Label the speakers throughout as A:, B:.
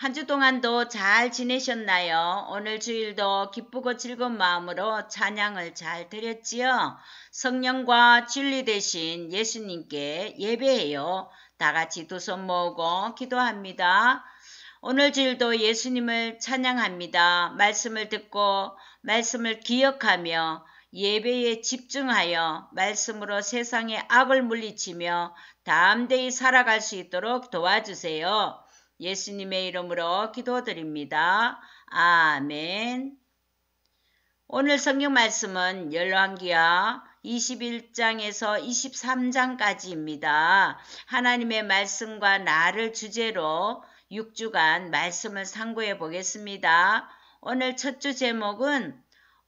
A: 한 주 동안도 잘 지내셨나요? 오늘 주일도 기쁘고 즐거운 마음으로 찬양을 잘 드렸지요? 성령과 진리 되신 예수님께 예배해요. 다 같이 두 손 모으고 기도합니다. 오늘 주일도 예수님을 찬양합니다. 말씀을 듣고 말씀을 기억하며 예배에 집중하여 말씀으로 세상의 악을 물리치며 담대히 살아갈 수 있도록 도와주세요. 예수님의 이름으로 기도드립니다. 아멘. 오늘 성경 말씀은 열왕기하 21장에서 23장까지입니다. 하나님의 말씀과 나를 주제로 6주간 말씀을 상고해 보겠습니다. 오늘 첫 주 제목은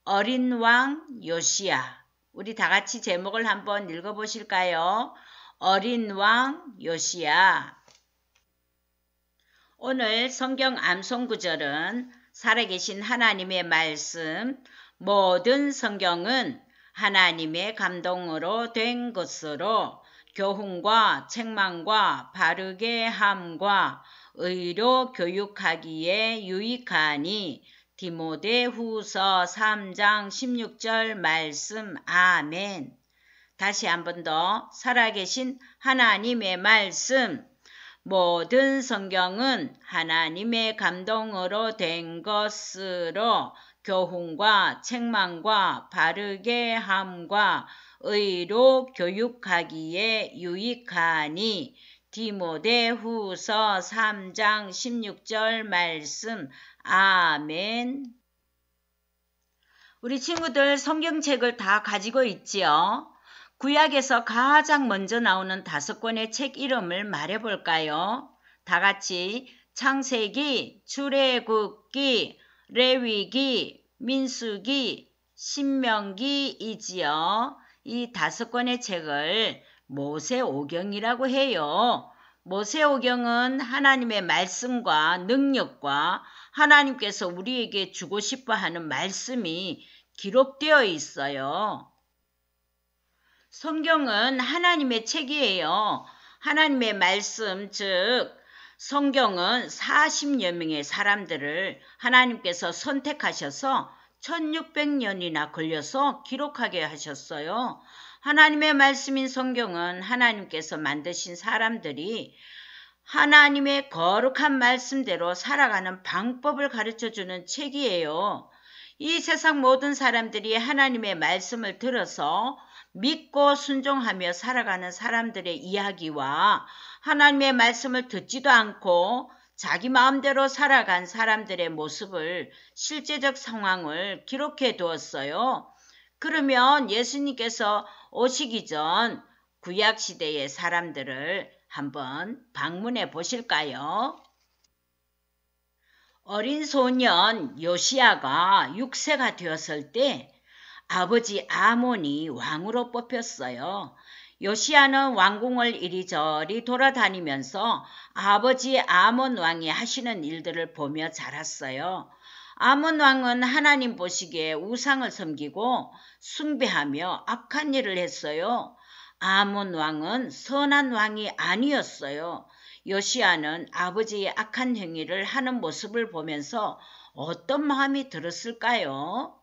A: 어린 왕 요시야. 우리 다 같이 제목을 한번 읽어보실까요? 어린 왕 요시야. 오늘 성경 암송 구절은 살아계신 하나님의 말씀, 모든 성경은 하나님의 감동으로 된 것으로 교훈과 책망과 바르게 함과 의로 교육하기에 유익하니 디모데후서 3장 16절 말씀. 아멘. 다시 한 번 더 살아계신 하나님의 말씀, 모든 성경은 하나님의 감동으로 된 것으로 교훈과 책망과 바르게 함과 의로 교육하기에 유익하니 디모데후서 3장 16절 말씀. 아멘. 우리 친구들 성경책을 다 가지고 있지요? 구약에서 가장 먼저 나오는 5권의 책 이름을 말해볼까요? 다 같이 창세기, 출애굽기, 레위기, 민수기, 신명기이지요. 이 5권의 책을 모세오경이라고 해요. 모세오경은 하나님의 말씀과 능력과 하나님께서 우리에게 주고 싶어 하는 말씀이 기록되어 있어요. 성경은 하나님의 책이에요. 하나님의 말씀, 즉 성경은 40여 명의 사람들을 하나님께서 선택하셔서 1600년이나 걸려서 기록하게 하셨어요. 하나님의 말씀인 성경은 하나님께서 만드신 사람들이 하나님의 거룩한 말씀대로 살아가는 방법을 가르쳐주는 책이에요. 이 세상 모든 사람들이 하나님의 말씀을 들어서 믿고 순종하며 살아가는 사람들의 이야기와 하나님의 말씀을 듣지도 않고 자기 마음대로 살아간 사람들의 모습을, 실제적 상황을 기록해 두었어요. 그러면 예수님께서 오시기 전 구약시대의 사람들을 한번 방문해 보실까요? 어린 소년 요시야가 6세가 되었을 때 아버지 아몬이 왕으로 뽑혔어요. 요시야는 왕궁을 이리저리 돌아다니면서 아버지 아몬 왕이 하시는 일들을 보며 자랐어요. 아몬 왕은 하나님 보시기에 우상을 섬기고 숭배하며 악한 일을 했어요. 아몬 왕은 선한 왕이 아니었어요. 요시야는 아버지의 악한 행위를 하는 모습을 보면서 어떤 마음이 들었을까요?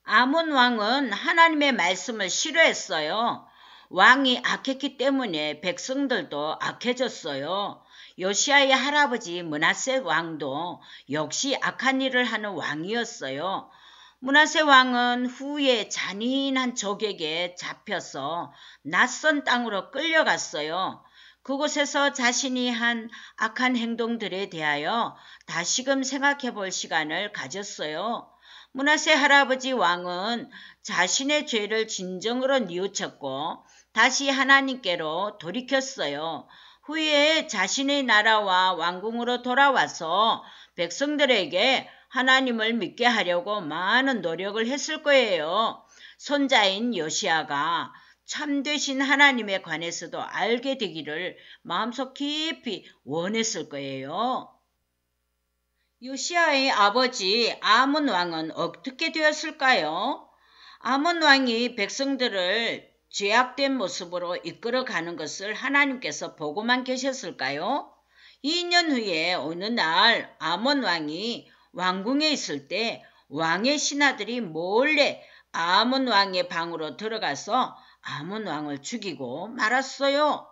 A: 아몬 왕은 하나님의 말씀을 싫어했어요. 왕이 악했기 때문에 백성들도 악해졌어요. 요시야의 할아버지 므낫세 왕도 역시 악한 일을 하는 왕이었어요. 므낫세 왕은 후에 잔인한 적에게 잡혀서 낯선 땅으로 끌려갔어요. 그곳에서 자신이 한 악한 행동들에 대하여 다시금 생각해 볼 시간을 가졌어요. 므낫세 할아버지 왕은 자신의 죄를 진정으로 뉘우쳤고 다시 하나님께로 돌이켰어요. 후에 자신의 나라와 왕궁으로 돌아와서 백성들에게 하나님을 믿게 하려고 많은 노력을 했을 거예요. 손자인 요시야가 참되신 하나님에 관해서도 알게 되기를 마음속 깊이 원했을 거예요. 요시야의 아버지 아몬 왕은 어떻게 되었을까요? 아몬 왕이 백성들을 죄악된 모습으로 이끌어가는 것을 하나님께서 보고만 계셨을까요? 2년 후에 어느 날 아몬 왕이 왕궁에 있을 때 왕의 신하들이 몰래 아몬 왕의 방으로 들어가서 아몬 왕을 죽이고 말았어요.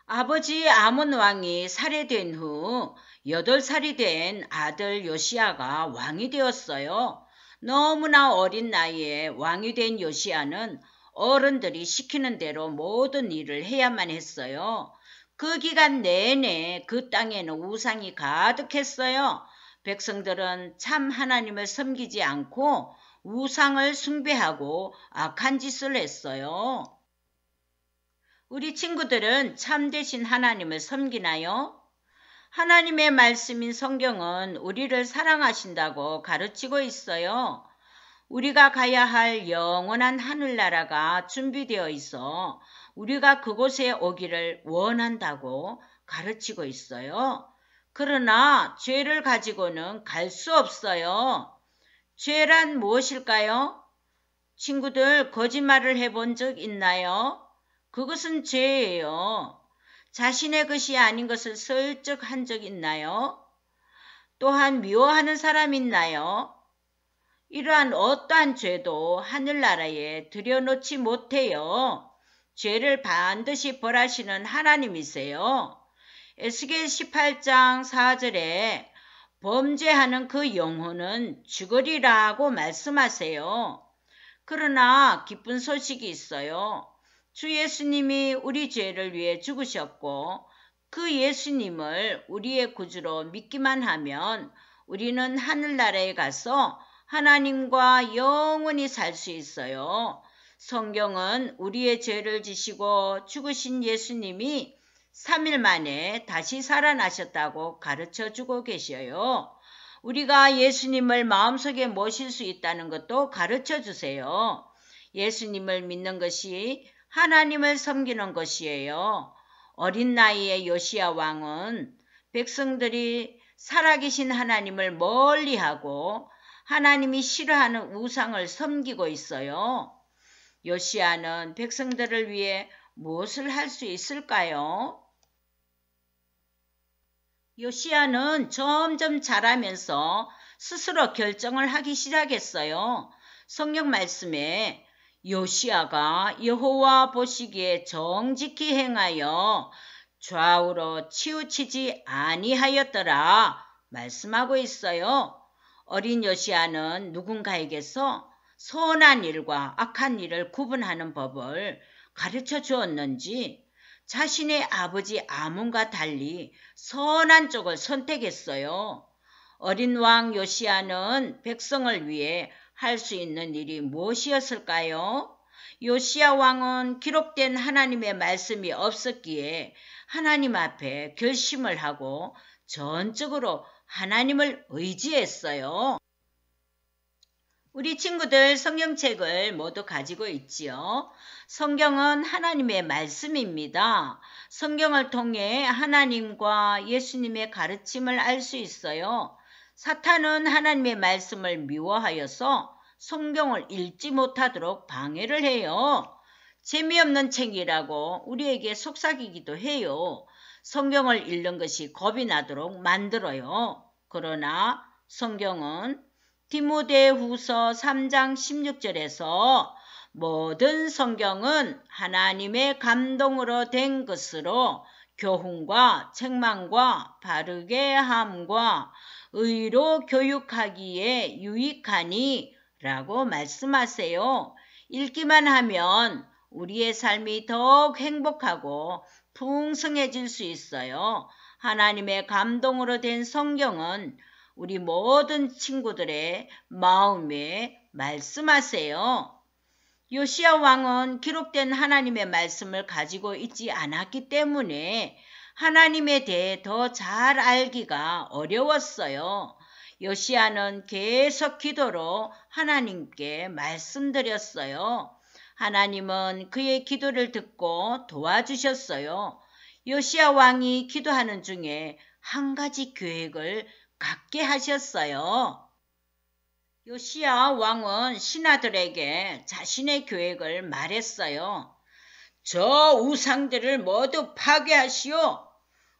A: 아버지 아몬 왕이 살해된 후 8살이 된 아들 요시야가 왕이 되었어요. 너무나 어린 나이에 왕이 된 요시야는 어른들이 시키는 대로 모든 일을 해야만 했어요. 그 기간 내내 그 땅에는 우상이 가득했어요. 백성들은 참 하나님을 섬기지 않고 우상을 숭배하고 악한 짓을 했어요. 우리 친구들은 참되신 하나님을 섬기나요? 하나님의 말씀인 성경은 우리를 사랑하신다고 가르치고 있어요. 우리가 가야 할 영원한 하늘나라가 준비되어 있어 우리가 그곳에 오기를 원한다고 가르치고 있어요. 그러나 죄를 가지고는 갈 수 없어요. 죄란 무엇일까요? 친구들, 거짓말을 해본 적 있나요? 그것은 죄예요. 자신의 것이 아닌 것을 슬쩍 한 적 있나요? 또한 미워하는 사람 있나요? 이러한 어떠한 죄도 하늘나라에 들여놓지 못해요. 죄를 반드시 벌하시는 하나님이세요. 에스겔 18장 4절에 범죄하는 그 영혼은 죽으리라고 말씀하세요. 그러나 기쁜 소식이 있어요. 주 예수님이 우리 죄를 위해 죽으셨고 그 예수님을 우리의 구주로 믿기만 하면 우리는 하늘나라에 가서 하나님과 영원히 살 수 있어요. 성경은 우리의 죄를 지시고 죽으신 예수님이 3일 만에 다시 살아나셨다고 가르쳐주고 계셔요. 우리가 예수님을 마음속에 모실 수 있다는 것도 가르쳐주세요. 예수님을 믿는 것이 하나님을 섬기는 것이에요. 어린 나이에 요시야 왕은 백성들이 살아계신 하나님을 멀리하고 하나님이 싫어하는 우상을 섬기고 있어요. 요시야는 백성들을 위해 무엇을 할 수 있을까요? 요시야는 점점 자라면서 스스로 결정을 하기 시작했어요. 성경 말씀에 요시야가 여호와 보시기에 정직히 행하여 좌우로 치우치지 아니하였더라 말씀하고 있어요. 어린 요시야는 누군가에게서 선한 일과 악한 일을 구분하는 법을 가르쳐 주었는지 자신의 아버지 아몬과 달리 선한 쪽을 선택했어요. 어린 왕 요시야는 백성을 위해 할 수 있는 일이 무엇이었을까요? 요시야 왕은 기록된 하나님의 말씀이 없었기에 하나님 앞에 결심을 하고 전적으로 하나님을 의지했어요. 우리 친구들 성경책을 모두 가지고 있지요. 성경은 하나님의 말씀입니다. 성경을 통해 하나님과 예수님의 가르침을 알 수 있어요. 사탄은 하나님의 말씀을 미워하여서 성경을 읽지 못하도록 방해를 해요. 재미없는 책이라고 우리에게 속삭이기도 해요. 성경을 읽는 것이 겁이 나도록 만들어요. 그러나 성경은 디모데후서 3장 16절에서 모든 성경은 하나님의 감동으로 된 것으로 교훈과 책망과 바르게 함과 의로 교육하기에 유익하니 라고 말씀하세요. 읽기만 하면 우리의 삶이 더욱 행복하고 풍성해질 수 있어요. 하나님의 감동으로 된 성경은 우리 모든 친구들의 마음에 말씀하세요. 요시야 왕은 기록된 하나님의 말씀을 가지고 있지 않았기 때문에 하나님에 대해 더 잘 알기가 어려웠어요. 요시야는 계속 기도로 하나님께 말씀드렸어요. 하나님은 그의 기도를 듣고 도와주셨어요. 요시야 왕이 기도하는 중에 한 가지 계획을 갖게 하셨어요. 요시야 왕은 신하들에게 자신의 계획을 말했어요. 저 우상들을 모두 파괴하시오.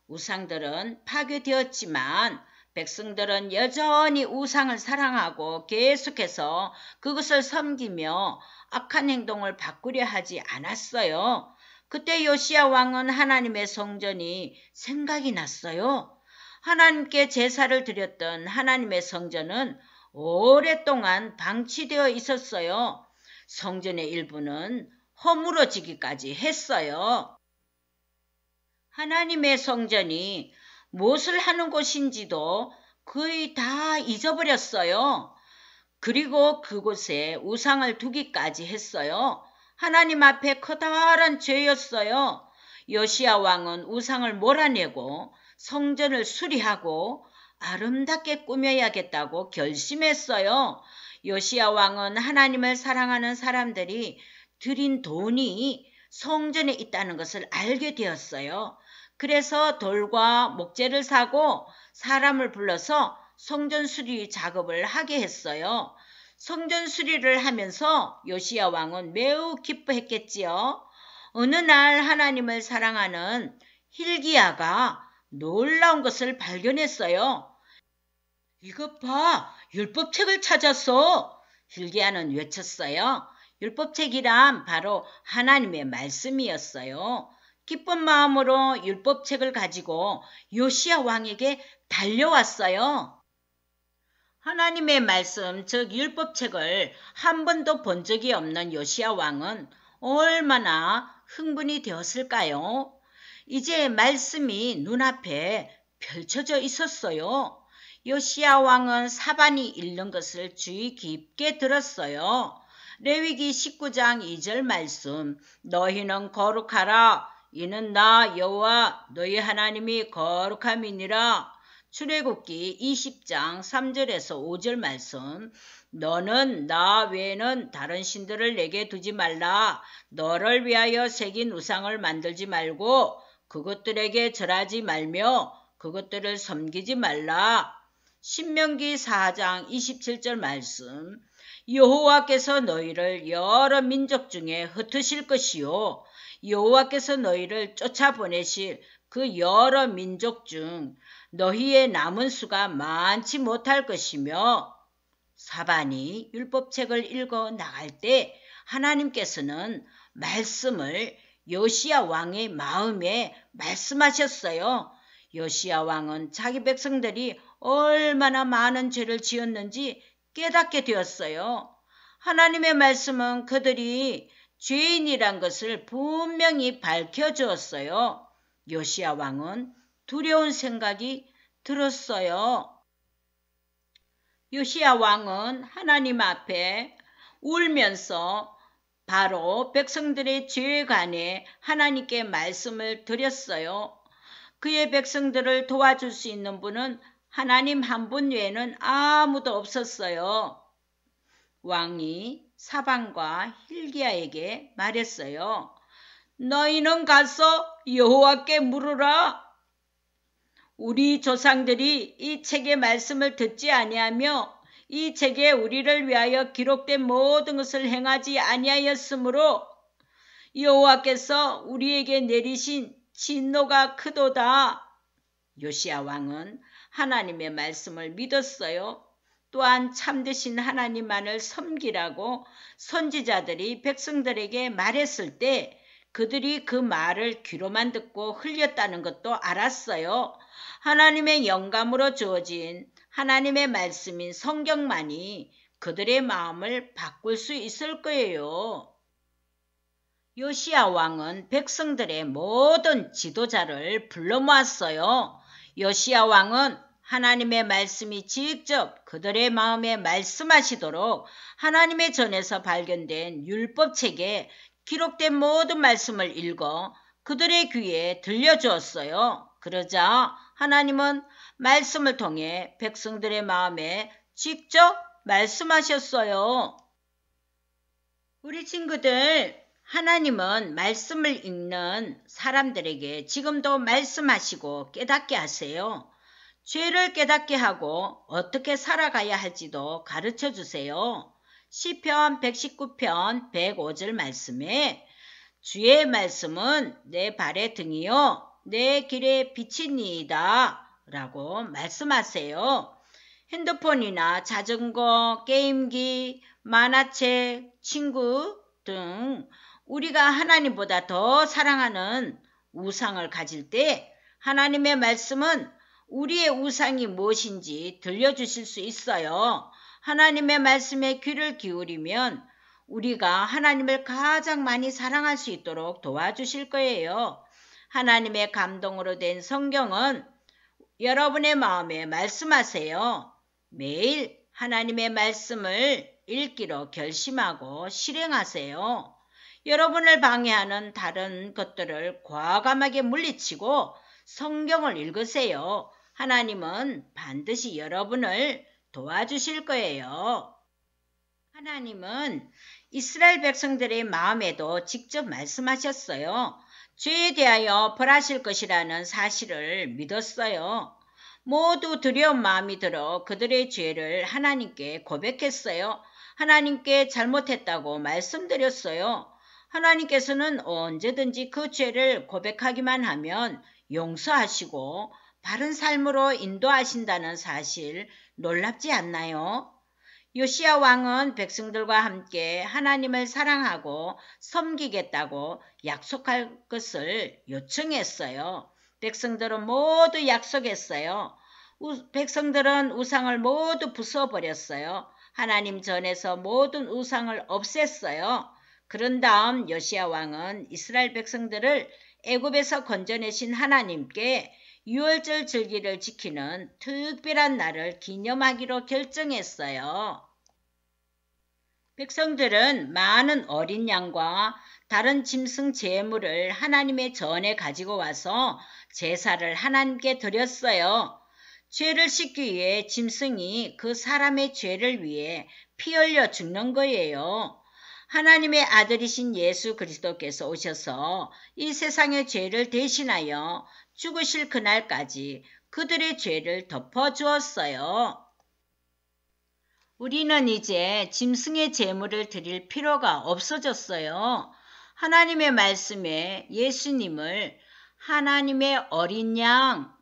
A: 우상들은 파괴되었지만 백성들은 여전히 우상을 사랑하고 계속해서 그것을 섬기며 악한 행동을 바꾸려 하지 않았어요. 그때 요시야 왕은 하나님의 성전이 생각이 났어요. 하나님께 제사를 드렸던 하나님의 성전은 오랫동안 방치되어 있었어요. 성전의 일부는 허물어지기까지 했어요. 하나님의 성전이 무엇을 하는 곳인지도 거의 다 잊어버렸어요. 그리고 그곳에 우상을 두기까지 했어요. 하나님 앞에 커다란 죄였어요. 요시야 왕은 우상을 몰아내고 성전을 수리하고 아름답게 꾸며야겠다고 결심했어요. 요시야 왕은 하나님을 사랑하는 사람들이 들인 돈이 성전에 있다는 것을 알게 되었어요. 그래서 돌과 목재를 사고 사람을 불러서 성전 수리 작업을 하게 했어요. 성전 수리를 하면서 요시야 왕은 매우 기뻐했겠지요. 어느 날 하나님을 사랑하는 hil기야가 놀라운 것을 발견했어요. 이것 봐, 율법책을 찾았어. hil기야는 외쳤어요. 율법책이란 바로 하나님의 말씀이었어요. 기쁜 마음으로 율법책을 가지고 요시야 왕에게 달려왔어요. 하나님의 말씀, 즉 율법책을 한 번도 본 적이 없는 요시야 왕은 얼마나 흥분이 되었을까요? 이제 말씀이 눈앞에 펼쳐져 있었어요. 요시야 왕은 사반이 읽는 것을 주의 깊게 들었어요. 레위기 19장 2절 말씀, 너희는 거룩하라. 이는 나 여호와 너희 하나님이 거룩함이니라. 출애굽기 20장 3절에서 5절 말씀, 너는 나 외에는 다른 신들을 내게 두지 말라. 너를 위하여 새긴 우상을 만들지 말고 그것들에게 절하지 말며 그것들을 섬기지 말라. 신명기 4장 27절 말씀, 여호와께서 너희를 여러 민족 중에 흩으실 것이요 여호와께서 너희를 쫓아보내실 그 여러 민족 중 너희의 남은 수가 많지 못할 것이며, 사반이 율법책을 읽어 나갈 때 하나님께서는 말씀을 요시야 왕의 마음에 말씀하셨어요. 요시야 왕은 자기 백성들이 얼마나 많은 죄를 지었는지 깨닫게 되었어요. 하나님의 말씀은 그들이 죄인이란 것을 분명히 밝혀주었어요. 요시야 왕은 두려운 생각이 들었어요. 요시야 왕은 하나님 앞에 울면서 바로 백성들의 죄에 관해 하나님께 말씀을 드렸어요. 그의 백성들을 도와줄 수 있는 분은 하나님 한 분 외에는 아무도 없었어요. 왕이 사반과 hil기야에게 말했어요. 너희는 가서 여호와께 물으라. 우리 조상들이 이 책의 말씀을 듣지 아니하며 이 책에 우리를 위하여 기록된 모든 것을 행하지 아니하였으므로 여호와께서 우리에게 내리신 진노가 크도다. 요시야 왕은 하나님의 말씀을 믿었어요. 또한 참되신 하나님만을 섬기라고 선지자들이 백성들에게 말했을 때 그들이 그 말을 귀로만 듣고 흘렸다는 것도 알았어요. 하나님의 영감으로 주어진 하나님의 말씀인 성경만이 그들의 마음을 바꿀 수 있을 거예요. 요시야 왕은 백성들의 모든 지도자를 불러 모았어요. 요시야 왕은 하나님의 말씀이 직접 그들의 마음에 말씀하시도록 하나님의 전에서 발견된 율법책에 기록된 모든 말씀을 읽어 그들의 귀에 들려주었어요. 그러자 하나님은 말씀을 통해 백성들의 마음에 직접 말씀하셨어요. 우리 친구들, 하나님은 말씀을 읽는 사람들에게 지금도 말씀하시고 깨닫게 하세요. 죄를 깨닫게 하고 어떻게 살아가야 할지도 가르쳐 주세요. 시편 119편 105절 말씀에 주의 말씀은 내 발의 등이요 내 길의 빛이니이다 라고 말씀하세요. 핸드폰이나 자전거, 게임기, 만화책, 친구 등 우리가 하나님보다 더 사랑하는 우상을 가질 때 하나님의 말씀은 우리의 우상이 무엇인지 들려주실 수 있어요. 하나님의 말씀에 귀를 기울이면 우리가 하나님을 가장 많이 사랑할 수 있도록 도와주실 거예요. 하나님의 감동으로 된 성경은 여러분의 마음에 말씀하세요. 매일 하나님의 말씀을 읽기로 결심하고 실행하세요. 여러분을 방해하는 다른 것들을 과감하게 물리치고 성경을 읽으세요. 하나님은 반드시 여러분을 도와주실 거예요. 하나님은 이스라엘 백성들의 마음에도 직접 말씀하셨어요. 죄에 대하여 벌하실 것이라는 사실을 믿었어요. 모두 두려운 마음이 들어 그들의 죄를 하나님께 고백했어요. 하나님께 잘못했다고 말씀드렸어요. 하나님께서는 언제든지 그 죄를 고백하기만 하면 용서하시고 바른 삶으로 인도하신다는 사실 놀랍지 않나요? 요시야 왕은 백성들과 함께 하나님을 사랑하고 섬기겠다고 약속할 것을 요청했어요. 백성들은 모두 약속했어요. 백성들은 우상을 모두 부숴버렸어요. 하나님 전에서 모든 우상을 없앴어요. 그런 다음 요시야 왕은 이스라엘 백성들을 애굽에서 건져내신 하나님께 유월절 절기를 지키는 특별한 날을 기념하기로 결정했어요. 백성들은 많은 어린 양과 다른 짐승 제물을 하나님의 전에 가지고 와서 제사를 하나님께 드렸어요. 죄를 씻기 위해 짐승이 그 사람의 죄를 위해 피 흘려 죽는 거예요. 하나님의 아들이신 예수 그리스도께서 오셔서 이 세상의 죄를 대신하여 죽으실 그날까지 그들의 죄를 덮어주었어요. 우리는 이제 짐승의 제물을 드릴 필요가 없어졌어요. 하나님의 말씀에 예수님을 하나님의 어린 양,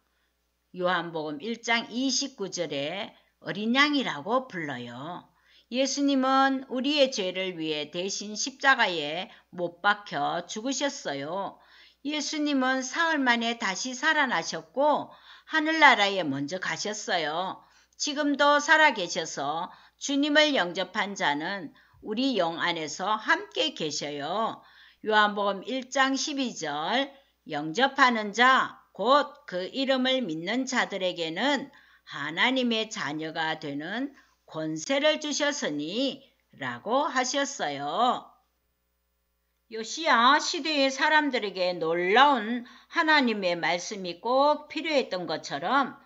A: 요한복음 1장 29절에 어린 양이라고 불러요. 예수님은 우리의 죄를 위해 대신 십자가에 못 박혀 죽으셨어요. 예수님은 사흘 만에 다시 살아나셨고 하늘나라에 먼저 가셨어요. 지금도 살아계셔서 주님을 영접한 자는 우리 영 안에서 함께 계셔요. 요한복음 1장 12절 영접하는 자, 곧 그 이름을 믿는 자들에게는 하나님의 자녀가 되는 권세를 주셨으니 라고 하셨어요. 요시야 시대의 사람들에게 놀라운 하나님의 말씀이 꼭 필요했던 것처럼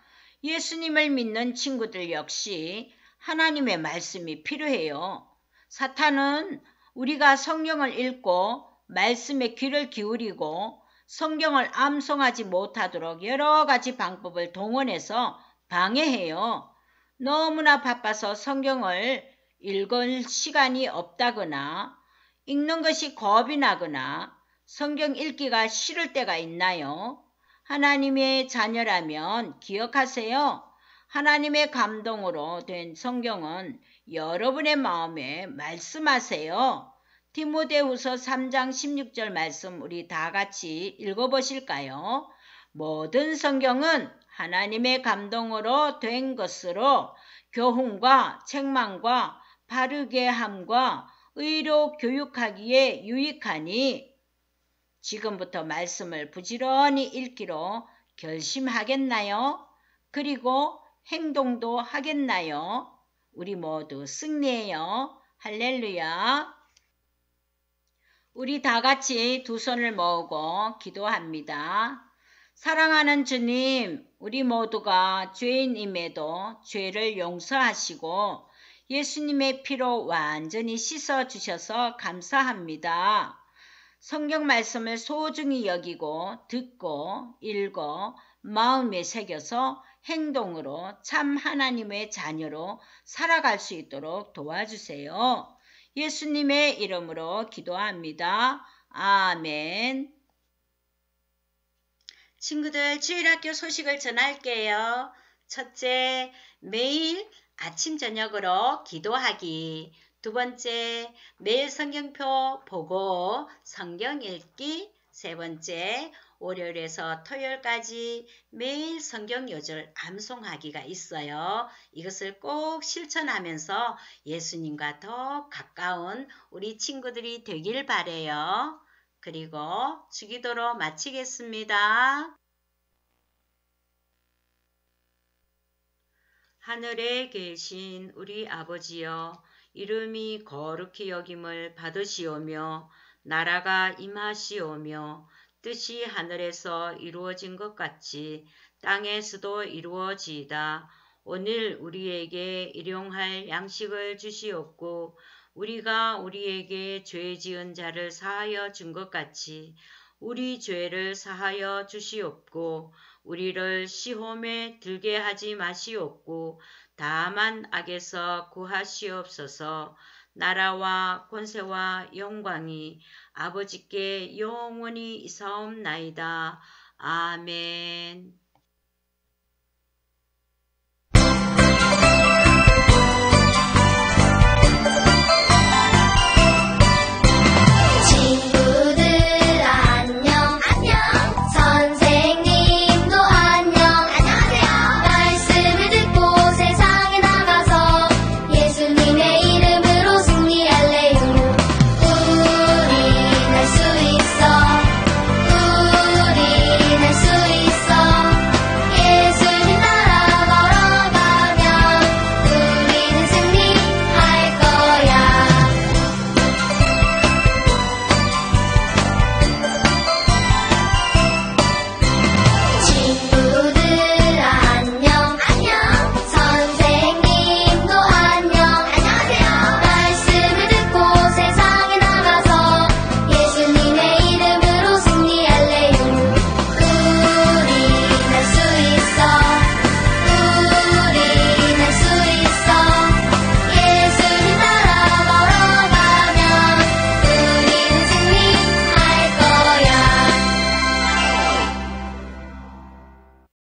A: 예수님을 믿는 친구들 역시 하나님의 말씀이 필요해요. 사탄은 우리가 성경을 읽고 말씀에 귀를 기울이고 성경을 암송하지 못하도록 여러 가지 방법을 동원해서 방해해요. 너무나 바빠서 성경을 읽을 시간이 없다거나 읽는 것이 겁이 나거나 성경 읽기가 싫을 때가 있나요? 하나님의 자녀라면 기억하세요. 하나님의 감동으로 된 성경은 여러분의 마음에 말씀하세요. 디모데후서 3장 16절 말씀 우리 다 같이 읽어보실까요? 모든 성경은 하나님의 감동으로 된 것으로 교훈과 책망과 바르게 함과 의로 교육하기에 유익하니 지금부터 말씀을 부지런히 읽기로 결심하겠나요? 그리고 행동도 하겠나요? 우리 모두 승리해요. 할렐루야. 우리 다 같이 두 손을 모으고 기도합니다. 사랑하는 주님, 우리 모두가 죄인임에도 죄를 용서하시고 예수님의 피로 완전히 씻어주셔서 감사합니다. 성경 말씀을 소중히 여기고 듣고 읽어 마음에 새겨서 행동으로 참 하나님의 자녀로 살아갈 수 있도록 도와주세요. 예수님의 이름으로 기도합니다. 아멘. 친구들, 주일학교 소식을 전할게요. 첫째, 매일 아침 저녁으로 기도하기. 두 번째, 매일 성경표 보고 성경 읽기. 세 번째, 월요일에서 토요일까지 매일 성경 요절 암송하기가 있어요. 이것을 꼭 실천하면서 예수님과 더 가까운 우리 친구들이 되길 바래요. 그리고 주기도로 마치겠습니다. 하늘에 계신 우리 아버지여, 이름이 거룩히 여김을 받으시오며 나라가 임하시오며 뜻이 하늘에서 이루어진 것 같이 땅에서도 이루어지이다. 오늘 우리에게 일용할 양식을 주시옵고 우리가 우리에게 죄 지은 자를 사하여 준 것 같이 우리 죄를 사하여 주시옵고 우리를 시험에 들게 하지 마시옵고 다만 악에서 구하시옵소서. 나라와 권세와 영광이 아버지께 영원히 있사옵나이다. 아멘.